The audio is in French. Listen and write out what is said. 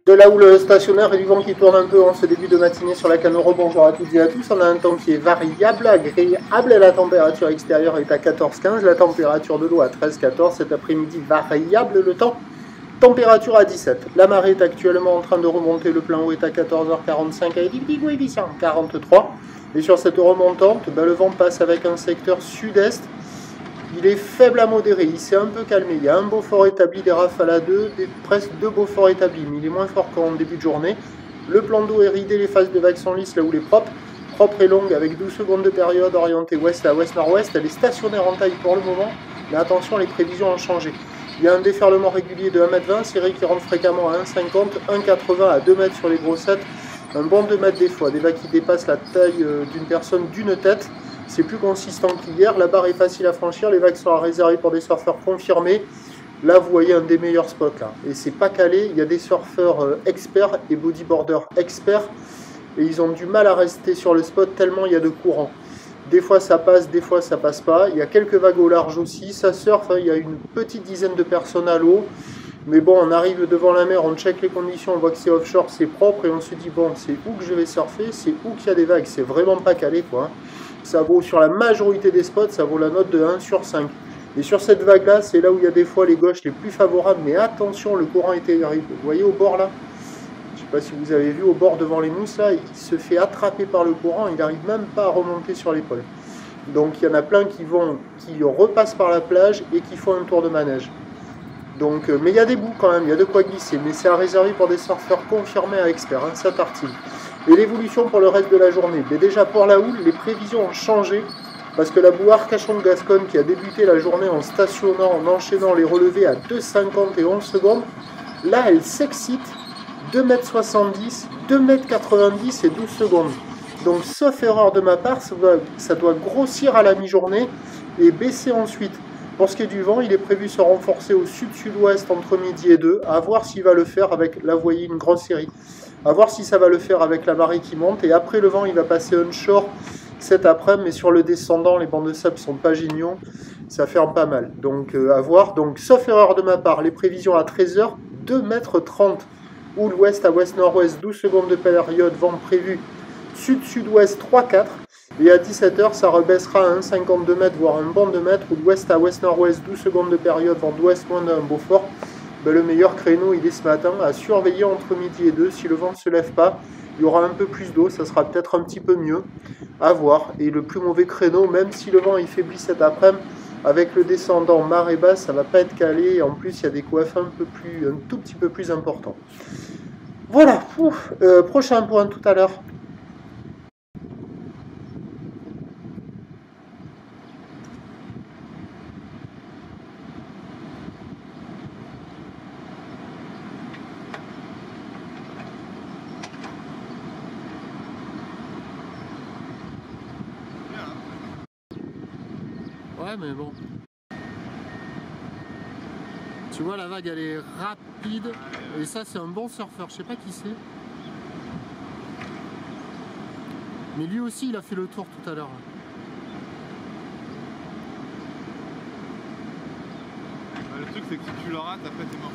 De la houle stationnaire et du vent qui tourne un peu en ce début de matinée sur la Canoro. Bonjour à toutes et à tous. On a un temps qui est variable, agréable. La température extérieure est à 14-15. La température de l'eau à 13-14. Cet après-midi, variable le temps. Température à 17. La marée est actuellement en train de remonter. Le plein haut est à 14h45 avec des coefficients 43. Et sur cette remontante, le vent passe avec un secteur sud-est. Il est faible à modéré, il s'est un peu calmé. Il y a un Beaufort établi, des rafales à 2, presque 2 Beauforts établis, mais il est moins fort qu'en début de journée. Le plan d'eau est ridé, les phases de vagues sont lisses là où il est propre. Propre et longue avec 12 secondes de période, orientée ouest à ouest-nord-ouest. Elle est stationnaire en taille pour le moment, mais attention, les prévisions ont changé. Il y a un déferlement régulier de 1,20 m, série qui rentre fréquemment à 1,50 m, 1,80 à 2 m sur les grossettes, un bon 2 m des fois, des vagues qui dépassent la taille d'une personne d'une tête. C'est plus consistant qu'hier, la barre est facile à franchir, les vagues sont réservées pour des surfeurs confirmés. Là, vous voyez un des meilleurs spots là. Et c'est pas calé, il y a des surfeurs experts et bodyboarders experts. Et ils ont du mal à rester sur le spot tellement il y a de courant. Des fois ça passe, des fois ça passe pas. Il y a quelques vagues au large aussi, ça surfe, hein, il y a une petite dizaine de personnes à l'eau. Mais bon, on arrive devant la mer, on check les conditions, on voit que c'est offshore, c'est propre. Et on se dit, bon, c'est où que je vais surfer, c'est où qu'il y a des vagues. C'est vraiment pas calé quoi. Hein. Ça vaut sur la majorité des spots, ça vaut la note de 1 sur 5. Et sur cette vague-là, c'est là où il y a des fois les gauches les plus favorables. Mais attention, le courant est terrible. Vous voyez au bord là, je ne sais pas si vous avez vu, au bord devant les mousses là, il se fait attraper par le courant. Il n'arrive même pas à remonter sur l'épaule. Donc il y en a plein qui repassent par la plage et qui font un tour de manège. Donc, mais il y a des bouts quand même, il y a de quoi glisser. Mais c'est à réserver pour des surfeurs confirmés à experts, hein, ça tartine. Et l'évolution pour le reste de la journée. Mais déjà pour la houle, les prévisions ont changé. Parce que la boue Arcachon-Gascogne qui a débuté la journée en stationnant, en enchaînant les relevés à 2,50 et 11 secondes, là elle s'excite 2,70 m, 2,90 m et 12 secondes. Donc sauf erreur de ma part, ça doit grossir à la mi-journée et baisser ensuite. Pour ce qui est du vent, il est prévu se renforcer au sud-sud-ouest entre midi et 2, à voir s'il va le faire avec, là vous voyez une grosse série, à voir si ça va le faire avec la marée qui monte. Et après le vent, il va passer onshore cet après-midi, mais sur le descendant, les bancs de sable sont pas géniaux, ça ferme pas mal. Donc à voir. Donc sauf erreur de ma part, les prévisions à 13h, 2,30 m, houle ouest à ouest-nord-ouest, 12 secondes de période, vent prévu sud-sud-ouest 3-4. Et à 17h, ça rebaissera à 1,52 m, voire un bon 2 m, ou d'ouest à ouest-nord-ouest, 12 secondes de période, vent d'ouest moins d'un Beaufort. Ben, le meilleur créneau, il est ce matin, à surveiller entre midi et 2. Si le vent ne se lève pas, il y aura un peu plus d'eau, ça sera peut-être un petit peu mieux, à voir. Et le plus mauvais créneau, même si le vent il faiblit cet après-midi, avec le descendant marée basse, ça ne va pas être calé. Et en plus, il y a des coiffes un tout petit peu plus importants. Voilà, prochain point tout à l'heure. Ouais, mais bon. Tu vois, la vague, elle est rapide. Et ça, c'est un bon surfeur. Je sais pas qui c'est. Mais lui aussi, il a fait le tour tout à l'heure. Le truc, c'est que si tu le rates, après, t'es mort.